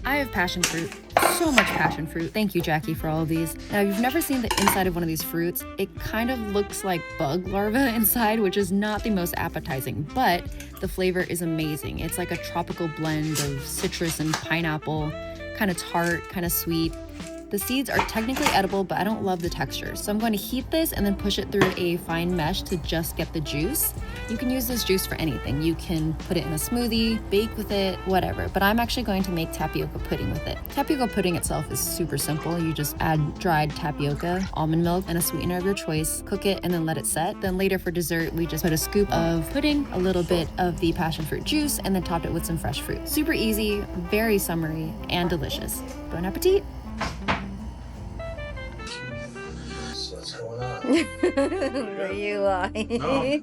I have passion fruit. So much passion fruit. Thank you, Jackie, for all of these. Now, if you've never seen the inside of one of these fruits, it kind of looks like bug larva inside, which is not the most appetizing, but the flavor is amazing. It's like a tropical blend of citrus and pineapple, kind of tart, kind of sweet. The seeds are technically edible, but I don't love the texture. So I'm going to heat this and then push it through a fine mesh to just get the juice. You can use this juice for anything. You can put it in a smoothie, bake with it, whatever. But I'm actually going to make tapioca pudding with it. Tapioca pudding itself is super simple. You just add dried tapioca, almond milk, and a sweetener of your choice, cook it, and then let it set. Then later for dessert, we just put a scoop of pudding, a little bit of the passion fruit juice, and then topped it with some fresh fruit. Super easy, very summery, and delicious. Bon appetit! What's going on? You lie. No.